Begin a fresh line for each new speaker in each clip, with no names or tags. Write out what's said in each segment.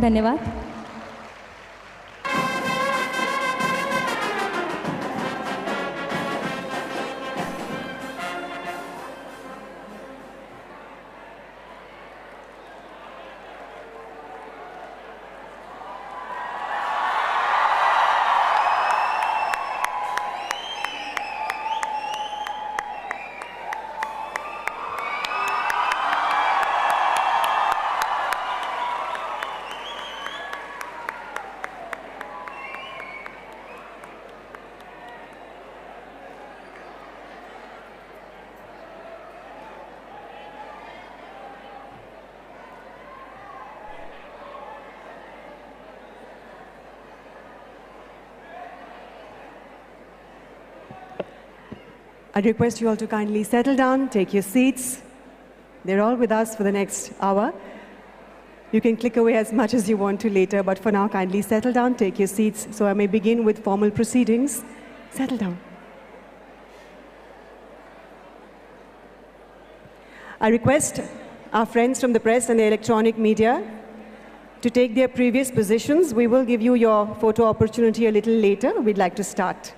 धन्यवाद.
I request you all to kindly settle down, take your seats. They're all with us for the next hour. You can click away as much as you want to later, but for now, kindly settle down, take your seats, so I may begin with formal proceedings. Settle down. I request our friends from the press and the electronic media to take their previous positions. We will give you your photo opportunity a little later. We'd like to start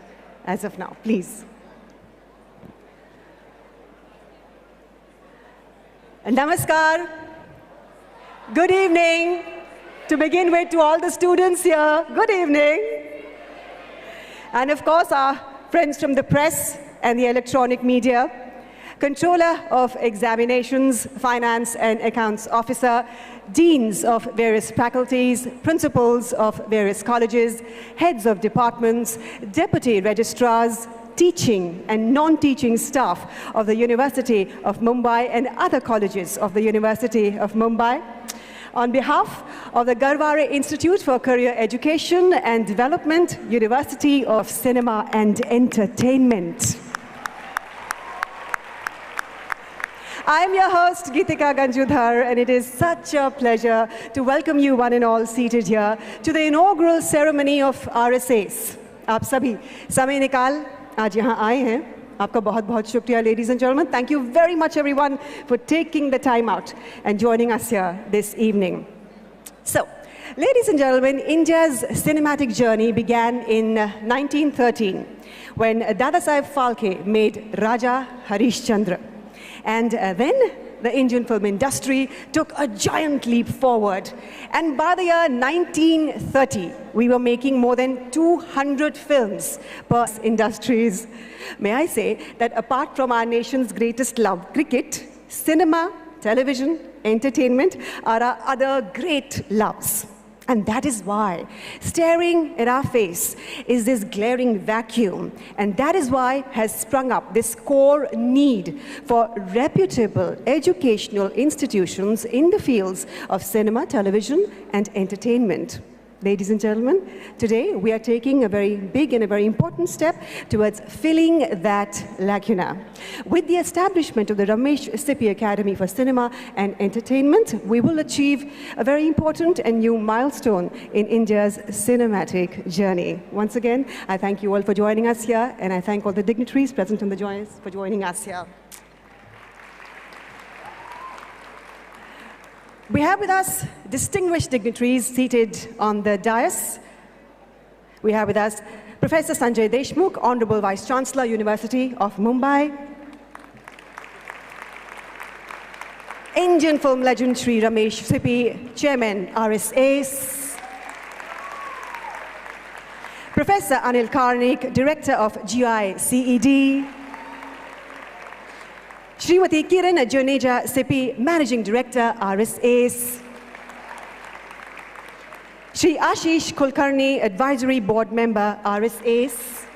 as of now, please. Namaskar. Good evening. To begin with, to all the students here, good evening. And of course, our friends from the press and the electronic media, Controller of Examinations, Finance and Accounts Officer, Deans of various faculties, Principals of various colleges, Heads of departments, Deputy Registrars, teaching and non-teaching staff of the University of Mumbai and other colleges of the University of Mumbai. On behalf of the Garware Institute for Career Education and Development, University of Cinema and Entertainment. I'm your host, Geetika Ganjudhar, and it is such a pleasure to welcome you one and all seated here to the inaugural ceremony of RSAs. आप सभी समय निकाल आज यहाँ आए हैं. आपका बहुत-बहुत शुक्रिया, ladies and gentlemen. Thank you very much, everyone, for taking the time out and joining us here this evening. So, ladies and gentlemen, India's cinematic journey began in 1913 when Dadasaheb Phalke made Raja Harishchandra. And then the Indian film industry took a giant leap forward. And by the year 1930, we were making more than 200 films per industries. May I say that apart from our nation's greatest love, cricket, cinema, television, entertainment are our other great loves. And that is why staring at our face is this glaring vacuum. And that is why has sprung up this core need for reputable educational institutions in the fields of cinema, television, and entertainment. Ladies and gentlemen, today we are taking a very big and a very important step towards filling that lacuna. With the establishment of the Ramesh Sippy Academy for Cinema and Entertainment, we will achieve a very important and new milestone in India's cinematic journey. Once again, I thank you all for joining us here, and I thank all the dignitaries present on the joins for joining us here. We have with us distinguished dignitaries seated on the dais. We have with us Professor Sanjay Deshmukh, Honorable Vice-Chancellor, University of Mumbai. Indian film legend Shri Ramesh Sippy, Chairman, RSAs. Professor Anil Karnik, Director of GICED. Srimati Kiran Juneja Sippy, Managing Director, RSAs. Shri Ashish Kulkarni, Advisory Board Member, RSAs.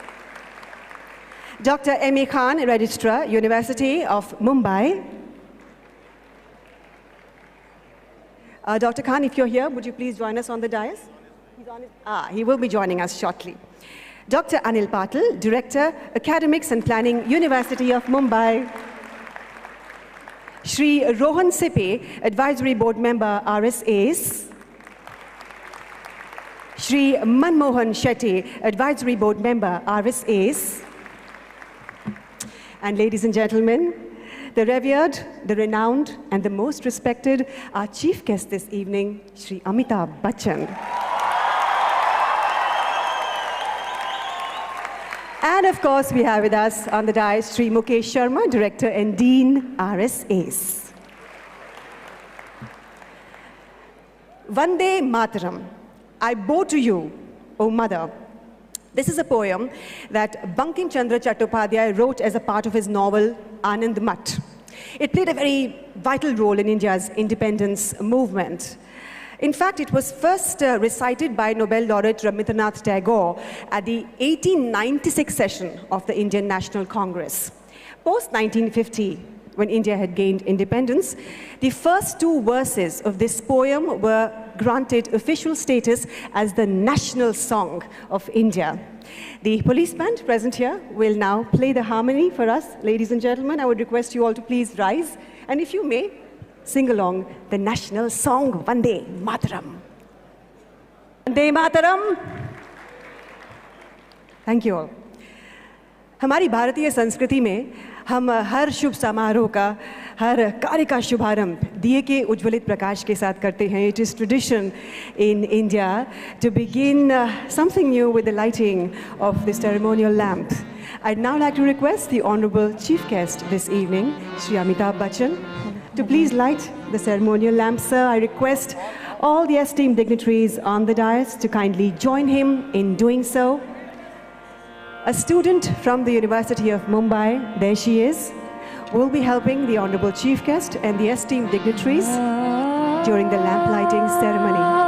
Dr. M.A. Khan, Registrar, University of Mumbai. Dr. Khan, if you're here, would you please join us on the dais? He will be joining us shortly. Dr. Anil Patil, Director, Academics and Planning, University of Mumbai. Shri Rohan Sippy, Advisory Board Member, RSAs. Shri Manmohan Shetty, Advisory Board Member, RSAs. And ladies and gentlemen, the revered, the renowned, and the most respected, our chief guest this evening, Shri Amitabh Bachchan. And of course, we have with us on the dais Shri Mukesh Sharma, Director and Dean, RSAs. Vande Mataram, I bow to you, O Mother. This is a poem that Bankim Chandra Chattopadhyay wrote as a part of his novel Anand Mat. It played a very vital role in India's independence movement. In fact, it was first recited by Nobel laureate Rabindranath Tagore at the 1896 session of the Indian National Congress. Post-1950, when India had gained independence, the first two verses of this poem were granted official status as the national song of India. The police band present here will now play the harmony for us. Ladies and gentlemen, I would request you all to please rise, and if you may, sing along the national song, Vande Mataram. Vande Mataram. Thank you all. हमारी भारतीय संस्कृति में हम हर शुभ समारोह का, हर कार्य का शुभारंभ दिए के उज्ज्वलित प्रकाश के साथ करते हैं. It is tradition in India to begin something new with the lighting of the ceremonial lamp. I'd now like to request the Honorable Chief Guest this evening, Shri Amitabh Bachchan, to please light the ceremonial lamp. Sir, I request all the esteemed dignitaries on the dais to kindly join him in doing so. A student from the University of Mumbai, there she is, will be helping the Honorable Chief Guest and the esteemed dignitaries during the lamp lighting ceremony.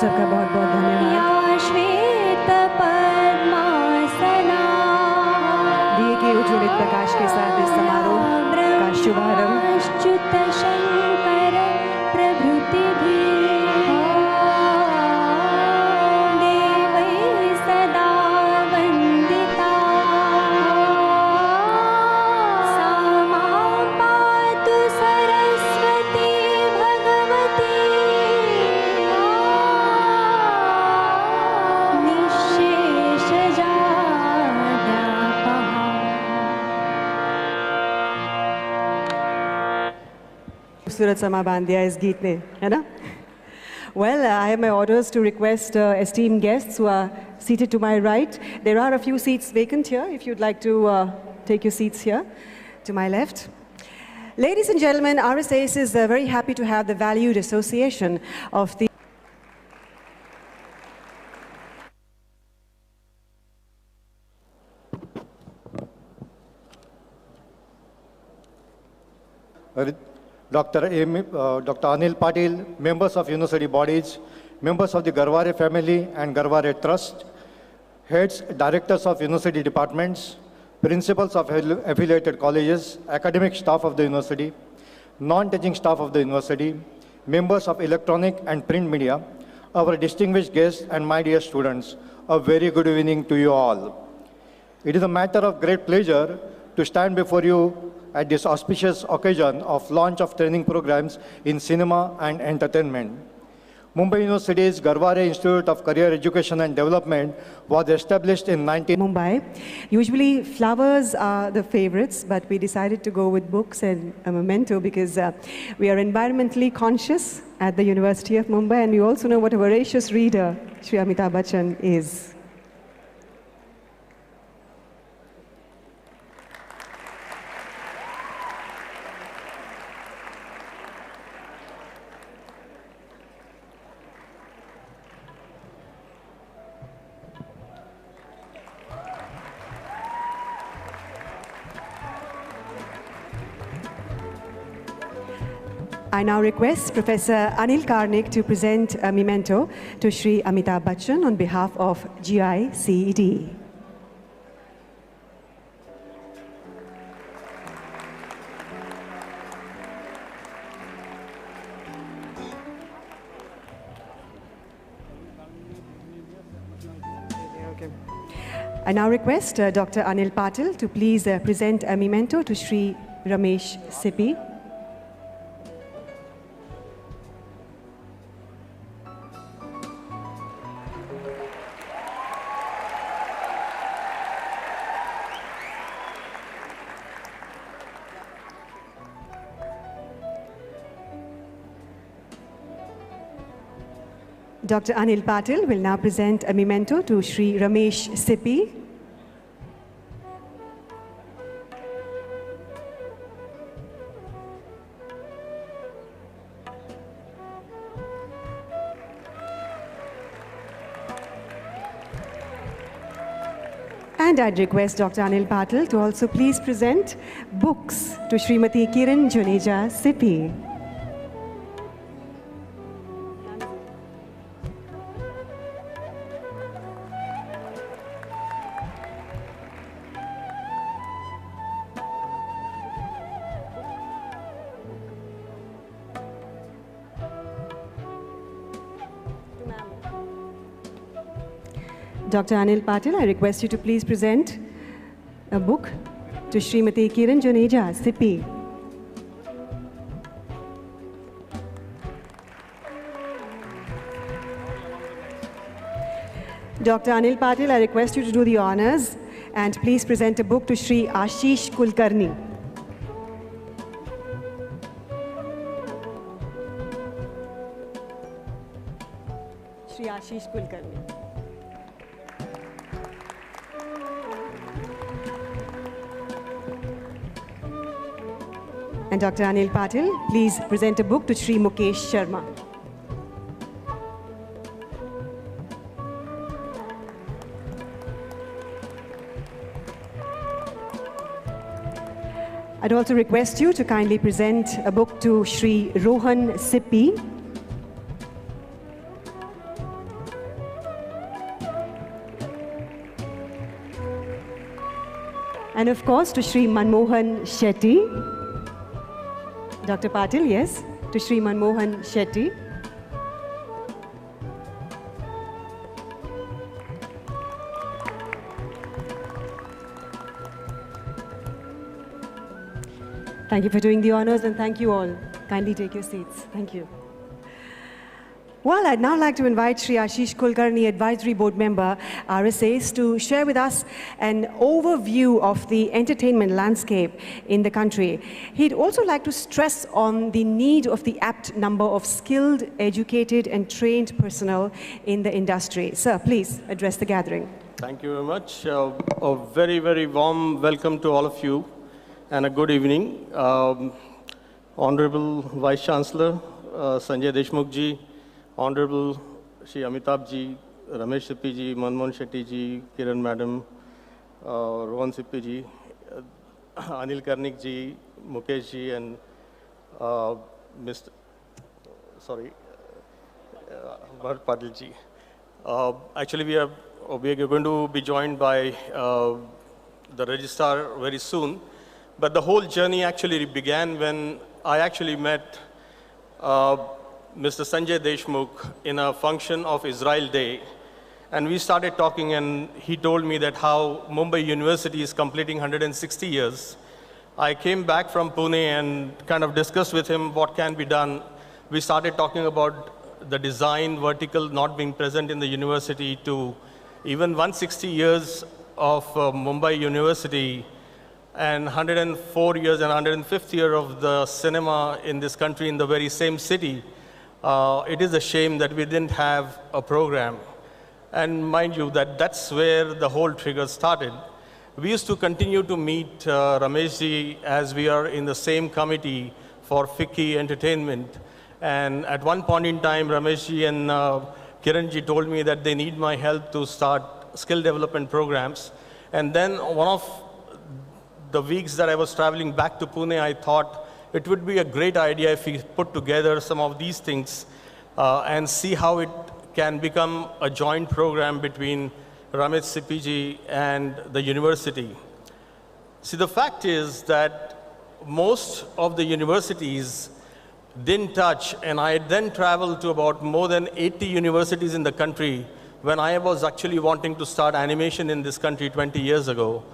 सबका बहुत बहुत धन्यवाद. दिए के उज्ज्वलित प्रकाश के साथ इस समारोह का शुभारंभ. खूबसूरत समा बांध दिया इस गीत ने, है ना? Well, I have my orders to request esteemed guests who are seated to my right. There are a few seats vacant here, if you'd like to take your seats here to my left. Ladies and gentlemen, RSAs is very happy to have the valued association of the
Dr. Anil Patil, members of university bodies, members of the Garware family and Garware Trust, heads, directors of university departments, principals of affiliated colleges, academic staff of the university, non-teaching staff of the university, members of electronic and print media, our distinguished guests and my dear students, a very good evening to you all. It is a matter of great pleasure to stand before you at this auspicious occasion of launch of training programs in cinema and entertainment. Mumbai University's Garware Institute of Career Education and Development was established in
Mumbai. Usually flowers are the favorites, but we decided to go with books and a memento because we are environmentally conscious at the University of Mumbai, and we also know what a voracious reader Shri Amitabh Bachchan is. I now request Professor Anil Karnik to present a memento to Shri Amitabh Bachchan on behalf of GICED. I now request Dr. Anil Patil to please present a memento to Shri Ramesh Sippy. Dr. Anil Patil will now present a memento to Shri Ramesh Sippy. And I'd request Dr. Anil Patil to also please present books to Srimati Kiran Juneja Sippy. Dr. Anil Patil, I request you to please present a book to Srimati Kiran Juneja Sippy. Dr. Anil Patil, I request you to do the honors and please present a book to Shri Ashish Kulkarni. Shri Ashish Kulkarni. And Dr. Anil Patil, please present a book to Shri Mukesh Sharma. I'd also request you to kindly present a book to Shri Rohan Sippy. And of course to Shri Manmohan Shetty. Dr. Patil, yes, to Shri Manmohan Shetty. Thank you for doing the honors and thank you all. Kindly take your seats. Thank you. Well, I'd now like to invite Shri Ashish Kulkarni, Advisory Board Member, RSAs, to share with us an overview of the entertainment landscape in the country. He'd also like to stress on the need of the apt number of skilled, educated, and trained personnel in the industry. Sir, please address the gathering.
Thank you very much. A very, very warm welcome to all of you and a good evening. Honorable Vice Chancellor Sanjay Deshmukh ji, Honorable Shri Amitabh ji, Ramesh Sippy ji, Manmohan Shetty ji, Kiran Madam, Rohan Sippy ji, Anil Karnik ji, Mukesh ji, and Mr. Bharat Patil ji. Actually, we are going to be joined by the registrar very soon. But the whole journey actually began when I actually met Mr. Sanjay Deshmukh in a function of Israel Day. And we started talking, and he told me that how Mumbai University is completing 160 years. I came back from Pune and kind of discussed with him what can be done. We started talking about the design vertical not being present in the university to even 160 years of Mumbai University and 104 years and 105th year of the cinema in this country in the very same city. It is a shame that we didn't have a program. And mind you, that's where the whole trigger started. We used to continue to meet Ramesh ji as we are in the same committee for FICCI Entertainment. And at one point in time, Ramesh ji and Kiran ji told me that they need my help to start skill development programs. And then one of the weeks that I was traveling back to Pune, I thought, it would be a great idea if we put together some of these things and see how it can become a joint program between Ramesh CPG and the university. See, the fact is that most of the universities didn't touch, and I then traveled to about more than 80 universities in the country when I was actually wanting to start animation in this country 20 years ago.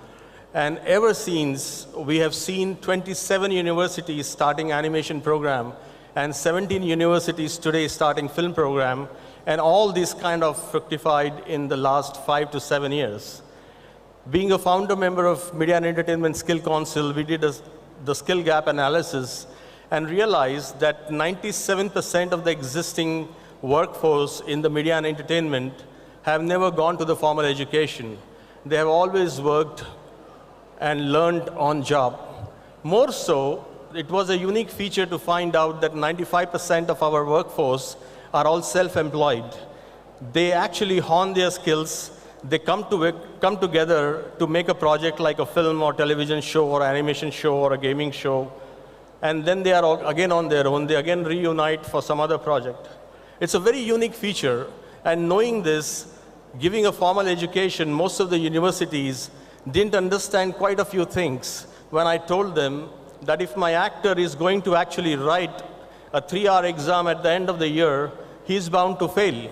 And ever since, we have seen 27 universities starting animation program and 17 universities today starting film program, and all this kind of fructified in the last 5 to 7 years. Being a founder member of Media and Entertainment Skill Council, we did the skill gap analysis and realized that 97% of the existing workforce in the media and entertainment have never gone to the formal education. They have always worked and learned on job. More so, it was a unique feature to find out that 95% of our workforce are all self-employed. They actually hone their skills. They come together to make a project like a film or television show or animation show or a gaming show. And then they are again on their own. They again reunite for some other project. It's a very unique feature. And knowing this, giving a formal education, most of the universities didn't understand quite a few things when I told them that if my actor is going to actually write a 3-hour exam at the end of the year, he's bound to fail.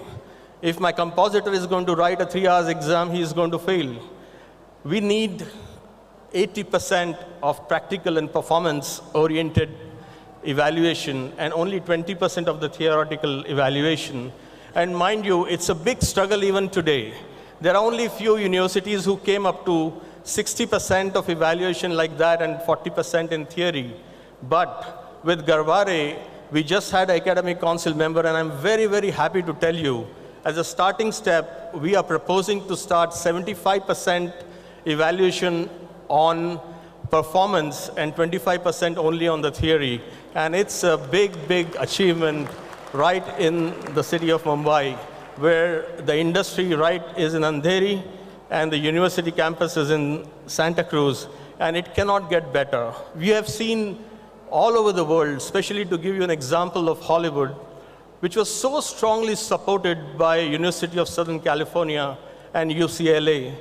If my compositor is going to write a 3-hour exam, he is going to fail. We need 80% of practical and performance-oriented evaluation and only 20% of the theoretical evaluation. And mind you, it's a big struggle even today. There are only few universities who came up to 60% of evaluation like that and 40% in theory. But with Garware, we just had an academic council member, and I'm very, very happy to tell you, as a starting step, we are proposing to start 75% evaluation on performance and 25% only on the theory. And it's a big, big achievement right in the city of Mumbai, where the industry right is in Andheri and the university campus is in Santa Cruz, and it cannot get better. We have seen all over the world, especially to give you an example of Hollywood, which was so strongly supported by University of Southern California and UCLA.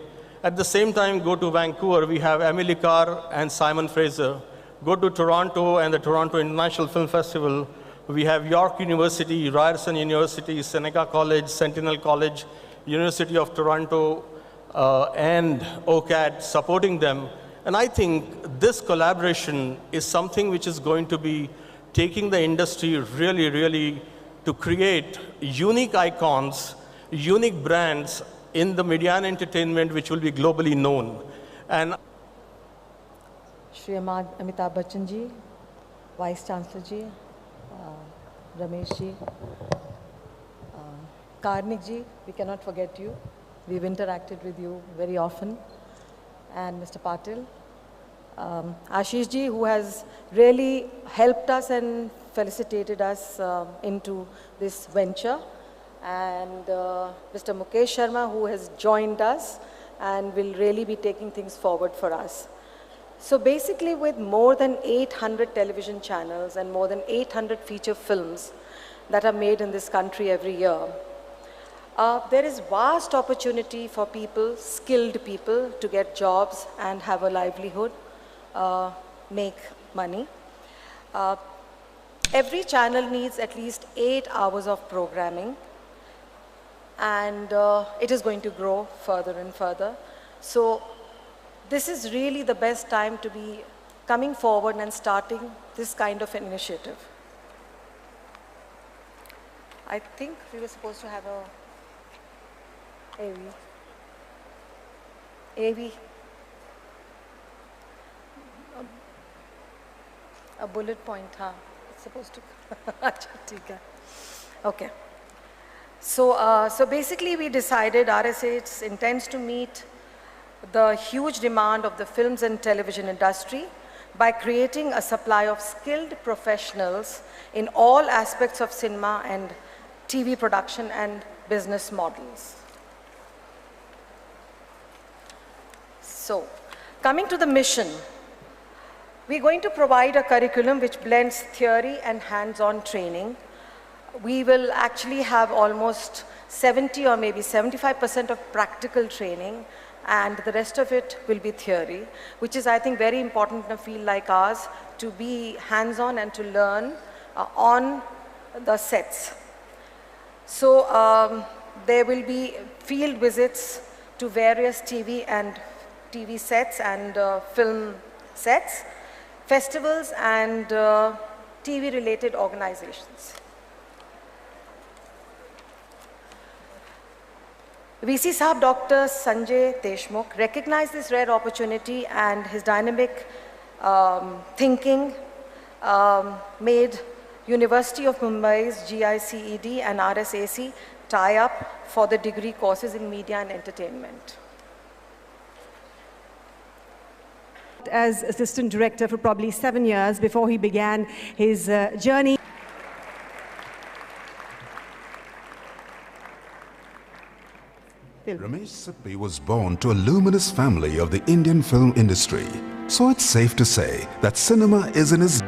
At the same time, go to Vancouver, we have Emily Carr and Simon Fraser. Go to Toronto and the Toronto International Film Festival, we have York University, Ryerson University, Seneca College, Sentinel College, University of Toronto, and OCAD supporting them. And I think this collaboration is something which is going to be taking the industry really, really to create unique icons, unique brands in the media and entertainment which will be globally known. And
Shriman Amitabh Bachchan ji, Vice Chancellor ji, Ramesh ji, Karnik ji, we cannot forget you. We've interacted with you very often. And Mr. Patil, Ashish ji, who has really helped us and felicitated us into this venture, and Mr. Mukesh Sharma, who has joined us and will really be taking things forward for us. So basically, with more than 800 television channels and more than 800 feature films that are made in this country every year, there is vast opportunity for people, skilled people, to get jobs and have a livelihood, make money. Every channel needs at least 8 hours of programming, and it is going to grow further and further. So this is really the best time to be coming forward and starting this kind of an initiative. I think we were supposed to have a bullet point, huh? It's supposed to. Okay. So basically, we decided RSA intends to meet the huge demand of the films and television industry by creating a supply of skilled professionals in all aspects of cinema and TV production and business models. So, coming to the mission, We're going to provide a curriculum which blends theory and hands-on training. We will actually have almost 70 or maybe 75% of practical training, and the rest of it will be theory, which is, I think, very important in a field like ours, to be hands-on and to learn on the sets. So there will be field visits to various TV sets and film sets, festivals and TV-related organizations. VC Sahab Dr. Sanjay Deshmukh recognized this rare opportunity, and his dynamic thinking made University of Mumbai's GICED and RSAC tie up for the degree courses in media and entertainment.
As assistant director for probably 7 years before he began his journey.
Ramesh Sippy was born to a luminous family of the Indian film industry. So it's safe to say that cinema is in his...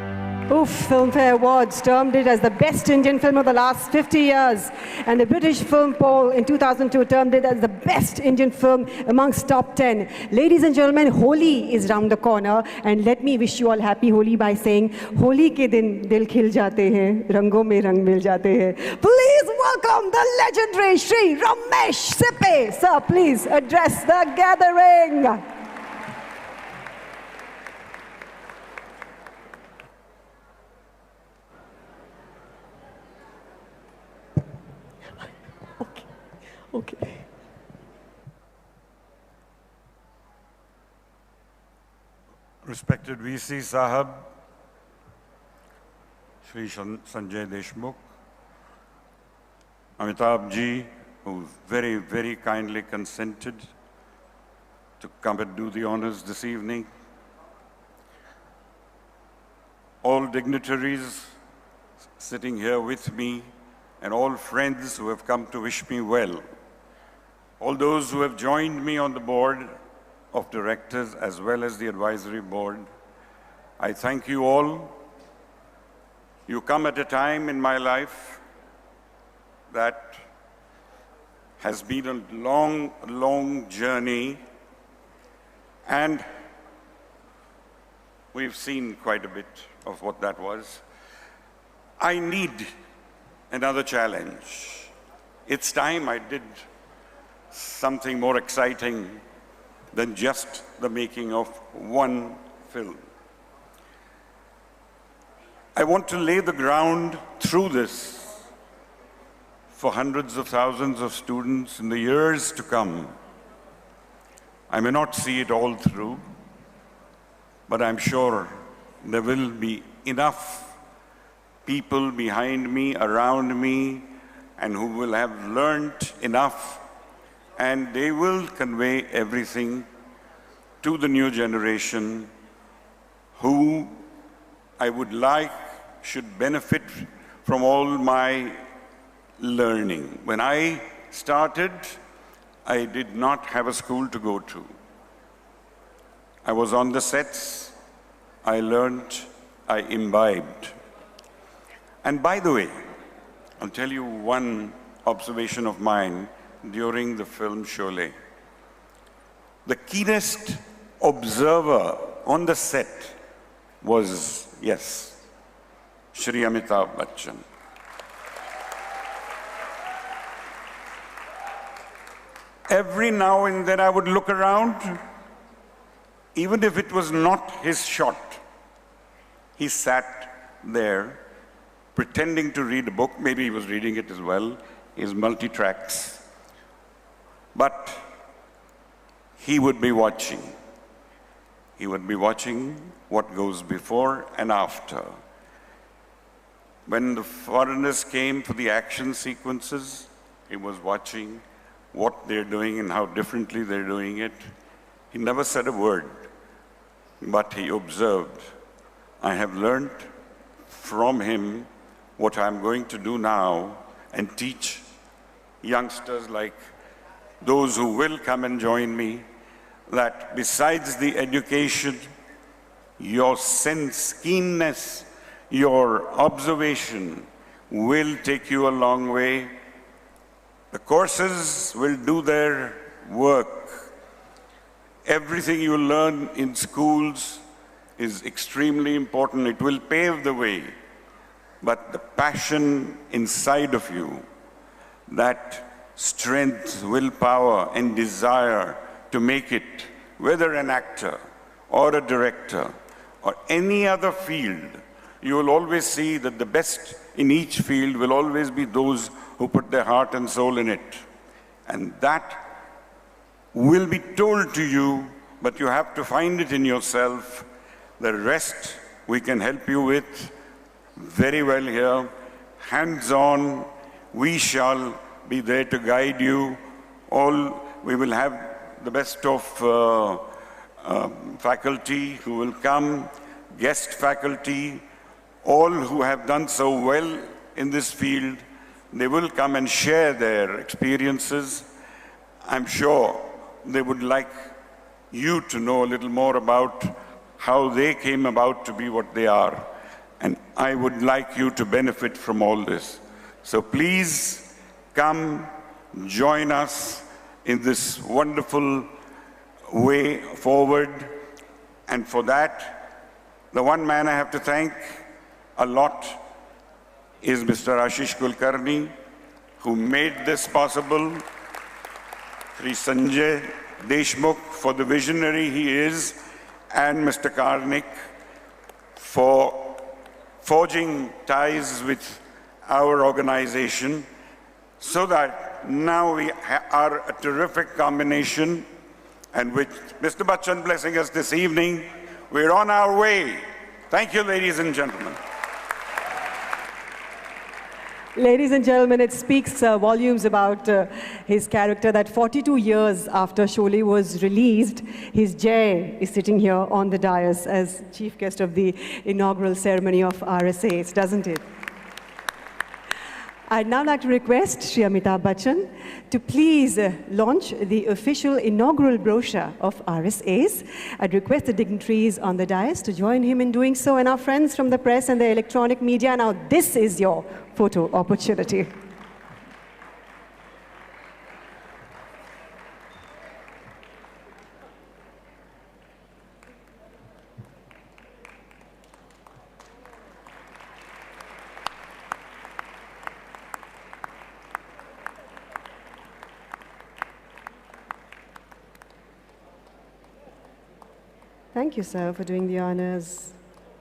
Filmfare Awards termed it as the best Indian film of the last 50 years. And the British Film Poll in 2002 termed it as the best Indian film amongst top 10. Ladies and gentlemen, Holi is round the corner. And let me wish you all happy Holi by saying, Holi ke din dil khil jate hain, rangon mein rang mil jate hain. Please welcome the legendary Shri Ramesh Sippy. Sir, please address the gathering. Okay.
Respected VC Sahab, Shri Sanjay Deshmukh, Amitabh ji, who very, very kindly consented to come and do the honors this evening, all dignitaries sitting here with me, and all friends who have come to wish me well, all those who have joined me on the board of directors as well as the advisory board, I thank you all. You come at a time in my life that has been a long, long journey, and we've seen quite a bit of what that was. I need another challenge. It's time I did something more exciting than just the making of one film. I want to lay the ground through this for hundreds of thousands of students in the years to come. I may not see it all through, but I'm sure there will be enough people behind me, around me, and who will have learned enough, and they will convey everything to the new generation who I would like should benefit from all my learning. When I started, I did not have a school to go to. I was on the sets, I learned, I imbibed. And by the way, I'll tell you one observation of mine during the film Sholay. The keenest observer on the set was, yes, Shri Amitabh Bachchan. Every now and then I would look around, even if it was not his shot. He sat there pretending to read a book. Maybe he was reading it as well, his multi-tracks. But he would be watching. He would be watching what goes before and after. When the foreigners came for the action sequences, he was watching what they're doing and how differently they're doing it. He never said a word, but he observed. I have learned from him what I'm going to do now and teach youngsters like those who will come and join me, that besides the education your sense, keenness, your observation will take you a long way. The courses will do their work. Everything you learn in schools is extremely important. It will pave the way. But the passion inside of you, that strength, willpower, and desire to make it, whether an actor or a director or any other field, you will always see that the best in each field will always be those who put their heart and soul in it. And that will be told to you, but you have to find it in yourself. The rest we can help you with very well here. Hands-on, we shall be there to guide you. We will have the best of faculty who will come, guest faculty, all who have done so well in this field. They will come and share their experiences. I'm sure they would like you to know a little more about how they came about to be what they are. And I would like you to benefit from all this. So please come, join us in this wonderful way forward. And for that, the one man I have to thank a lot is Mr. Ashish Kulkarni, who made this possible. Sri Sanjay Deshmukh, for the visionary he is, and Mr. Karnik for forging ties with our organization, so that now we are a terrific combination. And with Mr. Bachchan blessing us this evening, we're on our way. Thank you, ladies and gentlemen.
Ladies and gentlemen, it speaks volumes about his character that 42 years after Sholay was released, his Jai is sitting here on the dais as chief guest of the inaugural ceremony of RSAs, doesn't it? I'd now like to request Shri Amitabh Bachchan to please launch the official inaugural brochure of RSAs. I'd request the dignitaries on the dais to join him in doing so, and our friends from the press and the electronic media. Now, this is your photo opportunity. Thank you, sir, for doing the honors.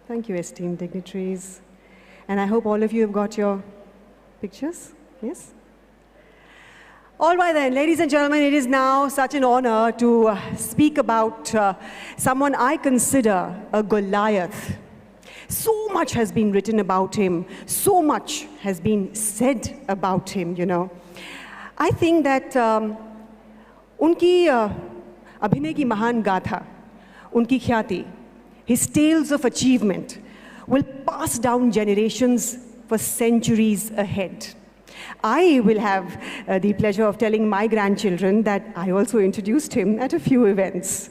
Thank you, esteemed dignitaries. And I hope all of you have got your pictures, yes? All right then, ladies and gentlemen, it is now such an honor to speak about someone I consider a Goliath. So much has been written about him. So much has been said about him, you know. I think that unki abhinay ki mahan gatha, unki khyati, his tales of achievement will pass down generations for centuries ahead. I will have the pleasure of telling my grandchildren that I also introduced him at a few events.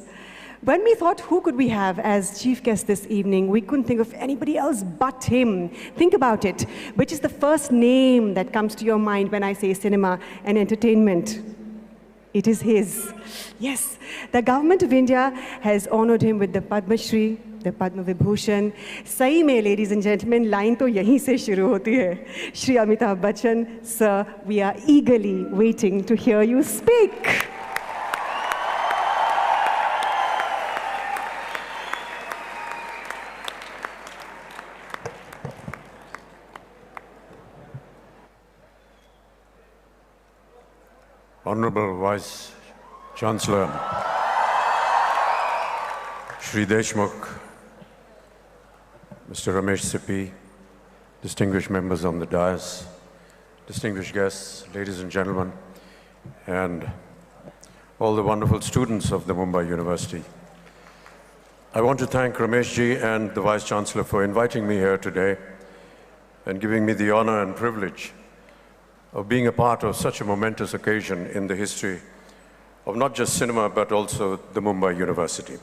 When we thought, who could we have as chief guest this evening, we couldn't think of anybody else but him. Think about it. Which is the first name that comes to your mind when I say cinema and entertainment? It is his. Yes, the government of India has honored him with the Padma Shri, the Padma Vibhushan. Sahi mein, ladies and gentlemen, line to yahin se shuru hoti hai. Shri Amitabh Bachchan, sir, we are eagerly waiting to hear you speak.
Honorable Vice Chancellor Shri Deshmukh, Mr. Ramesh Sippy, distinguished members on the dais, distinguished guests, ladies and gentlemen, and all the wonderful students of the Mumbai University. I want to thank Ramesh ji and the Vice Chancellor for inviting me here today and giving me the honor and privilege of being a part of such a momentous occasion in the history of not just cinema, but also the Mumbai University.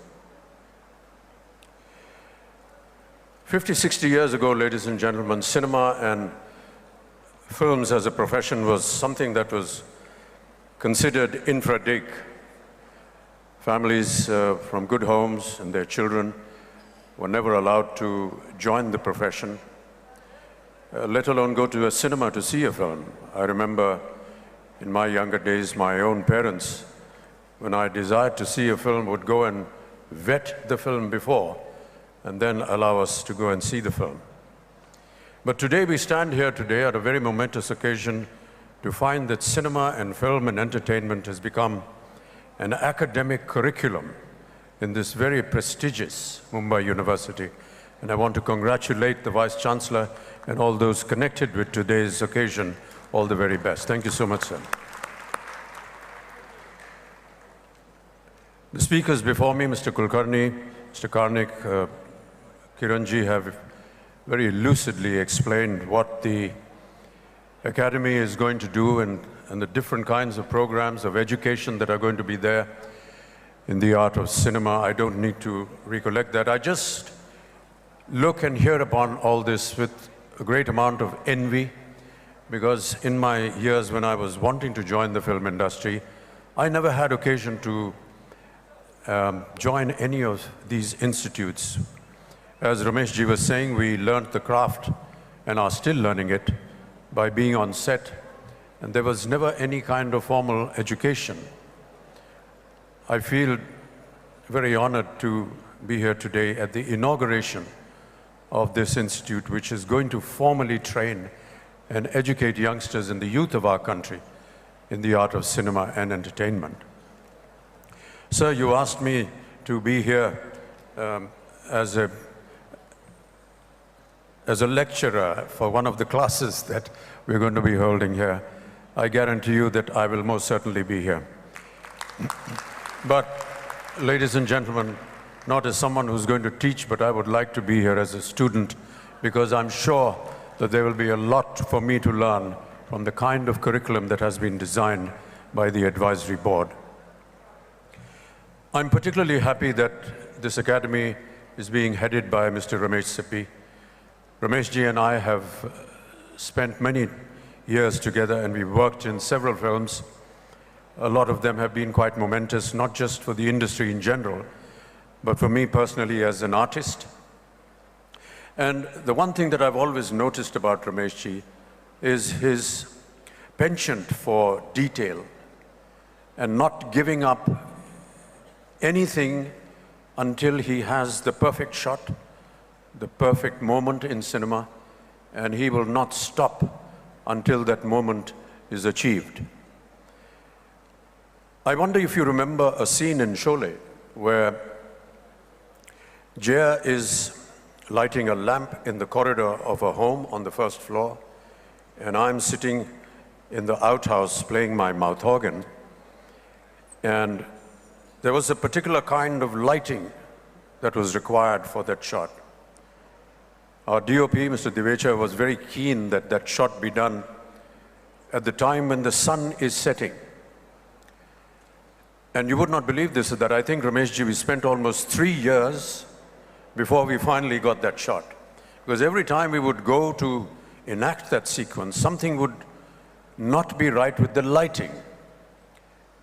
50, 60 years ago, ladies and gentlemen, cinema and films as a profession was something that was considered infra dig. Families from good homes and their children were never allowed to join the profession, let alone go to a cinema to see a film. I remember in my younger days, my own parents, when I desired to see a film, would go and vet the film before and then allow us to go and see the film. But today we stand here today at a very momentous occasion to find that cinema and film and entertainment has become an academic curriculum in this very prestigious Mumbai University. And I want to congratulate the Vice Chancellor and all those connected with today's occasion. All the very best. Thank you so much, sir. The speakers before me, Mr. Kulkarni, Mr. Karnik, Kiranji, have very lucidly explained what the Academy is going to do and the different kinds of programs of education that are going to be there in the art of cinema. I don't need to recollect that. I just look and hear upon all this with a great amount of envy, because in my years when I was wanting to join the film industry, I never had occasion to join any of these institutes. As Ramesh ji was saying, we learned the craft and are still learning it by being on set, and there was never any kind of formal education. I feel very honored to be here today at the inauguration of this institute, which is going to formally train and educate youngsters and the youth of our country in the art of cinema and entertainment. Sir, you asked me to be here as a lecturer for one of the classes that we're going to be holding here. I guarantee you that I will most certainly be here. But, ladies and gentlemen, not as someone who's going to teach, but I would like to be here as a student, because I'm sure that there will be a lot for me to learn from the kind of curriculum that has been designed by the advisory board. I'm particularly happy that this academy is being headed by Mr. Ramesh Sippy. Ramesh ji and I have spent many years together, and we've worked in several films. A lot of them have been quite momentous, not just for the industry in general, but for me personally as an artist. And the one thing that I've always noticed about Ramesh ji is his penchant for detail and not giving up anything until he has the perfect shot, the perfect moment in cinema, and he will not stop until that moment is achieved. I wonder if you remember a scene in Sholay where Jaya is lighting a lamp in the corridor of a home on the first floor, and I'm sitting in the outhouse playing my mouth organ, and there was a particular kind of lighting that was required for that shot. Our DOP, Mr. Divecha, was very keen that that shot be done at the time when the sun is setting. And you would not believe this, that I think, Ramesh ji, we spent almost 3 years before we finally got that shot. Because every time we would go to enact that sequence, something would not be right with the lighting.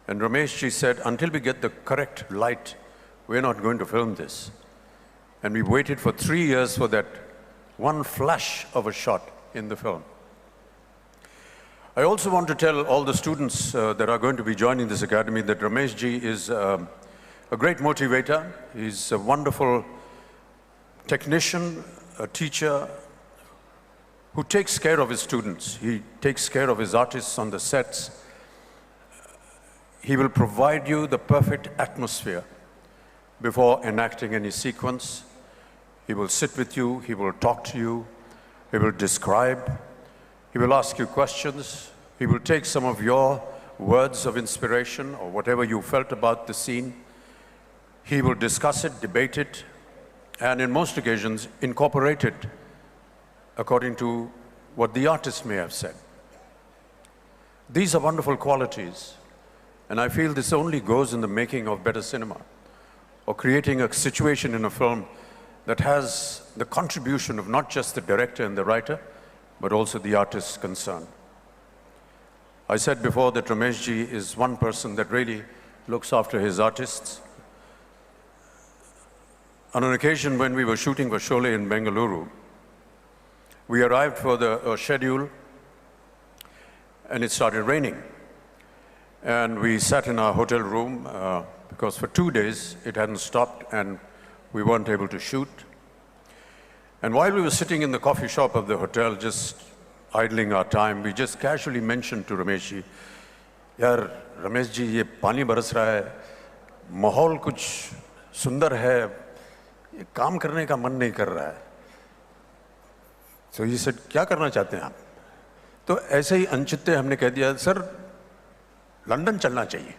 And Ramesh ji said, until we get the correct light, we're not going to film this. And we waited for 3 years for that one flash of a shot in the film. I also want to tell all the students that are going to be joining this academy that Ramesh ji is a great motivator. He's a wonderful technician, a teacher who takes care of his students. He takes care of his artists on the sets. He will provide you the perfect atmosphere before enacting any sequence. He will sit with you, he will talk to you, he will describe, he will ask you questions, he will take some of your words of inspiration or whatever you felt about the scene. He will discuss it, debate it, and in most occasions incorporate it according to what the artist may have said. These are wonderful qualities, and I feel this only goes in the making of better cinema, or creating a situation in a film that has the contribution of not just the director and the writer, but also the artists concerned. I said before that Rameshji is one person that really looks after his artists. On an occasion when we were shooting for Sholay in Bengaluru, we arrived for the schedule and it started raining. And we sat in our hotel room because for 2 days it hadn't stopped and we weren't able to shoot. And while we were sitting in the coffee shop of the hotel, just idling our time, we just casually mentioned to Ramesh ji, "Yaar, Ramesh ji, ye pani baras raha hai, mahol kuch sundar hai, ye kaam karne ka man nahi kar raha hai." So he said, "Kya karna chahte hain aap?" तो ऐसे ही अनचित्ते हमने कह दिया, "sir, London चलना चाहिए."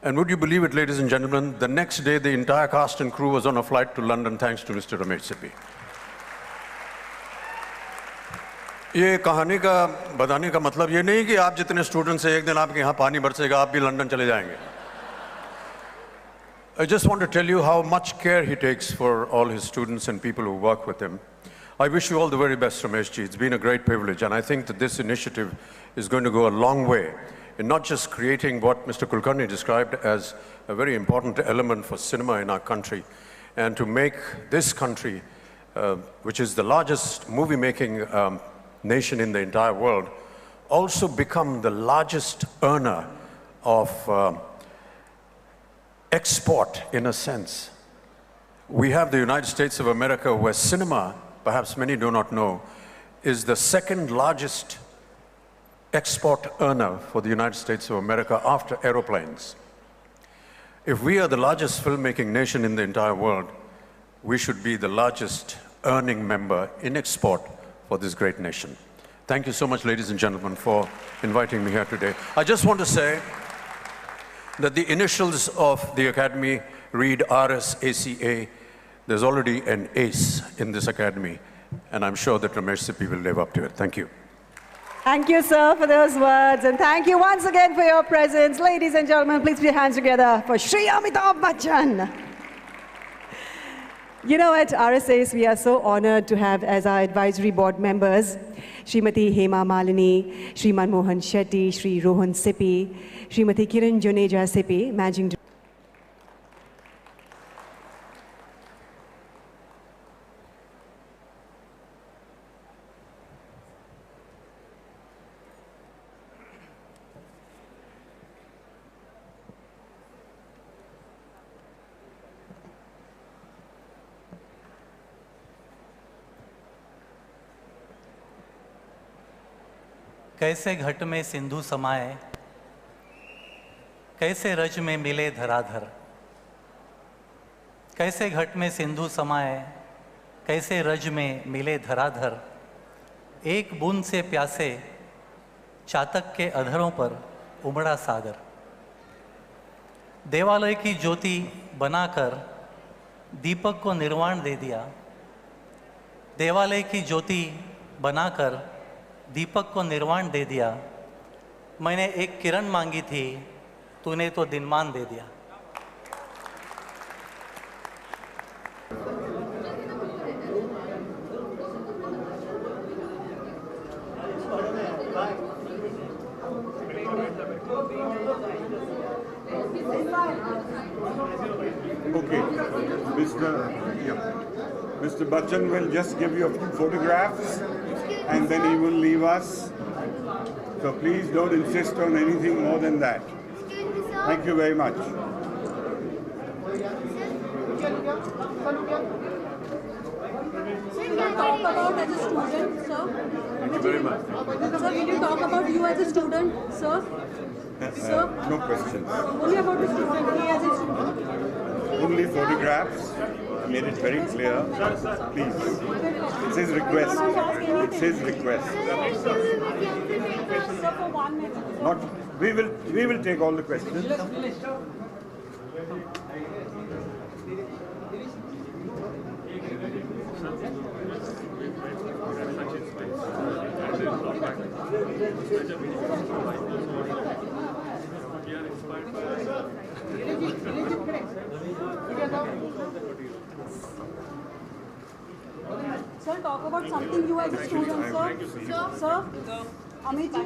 And would you believe it, ladies and gentlemen, the next day the entire cast and crew was on a flight to London thanks to Mr. Ramesh Sippy. ये कहानी का बताने का मतलब ये नहीं कि आप जितने स्टूडेंट्स हैं एक दिन आपके यहाँ पानी बरसेगा आप भी लंदन चले जाएंगे. I just want to tell you how much care he takes for all his students and people who work with him. I wish you all the very best, Rameshji. It's been a great privilege, and I think that this initiative is going to go a long way in not just creating what Mr. Kulkarni described as a very important element for cinema in our country, and to make this country, which is the largest movie-making nation in the entire world, also become the largest earner of export, in a sense. We have the United States of America, where cinema, perhaps many do not know, is the second largest export earner for the United States of America after aeroplanes. If we are the largest filmmaking nation in the entire world, we should be the largest earning member in export for this great nation. Thank you so much, ladies and gentlemen, for inviting me here today. I just want to say that the initials of the Academy read RSACA. There's already an ace in this Academy, and I'm sure that Ramesh Sippy will live up to it. Thank you.
Thank you, sir, for those words. And thank you once again for your presence. Ladies and gentlemen, please put your hands together for Shri Amitabh Bachchan. You know, at RSAs, we are so honored to have as our advisory board members Srimati Hema Malini, Shri Manmohan Shetty, Shri Rohan Sippy, Srimati Kiran Juneja Sippy, Managing Director.
कैसे घट में सिंधु समाए, कैसे रज में मिले धराधर. कैसे घट में सिंधु समाए, कैसे रज में मिले धराधर. एक बूंद से प्यासे चातक के अधरों पर उमड़ा सागर. देवालय की ज्योति बनाकर दीपक को निर्वाण दे दिया. देवालय की ज्योति बनाकर दीपक को निर्वाण दे दिया. मैंने एक किरण मांगी थी, तूने तो दिनमान दे दिया.
Okay, Mr. Bachchan will just give you a few photographs and then he will leave us. So please don't insist on anything more than that. Thank you very much.
Sir, will you talk about as a student, sir?
Thank you very much.
Sir, will you talk about you as a student, sir? Sir?
No questions.
Only about the student, he as a student.
Only photographs. Made it very clear. Please. It's his request. It's his request. Not. We will take all the questions.
Sir, talk about something you as a student, sir. Sir? Amit ji?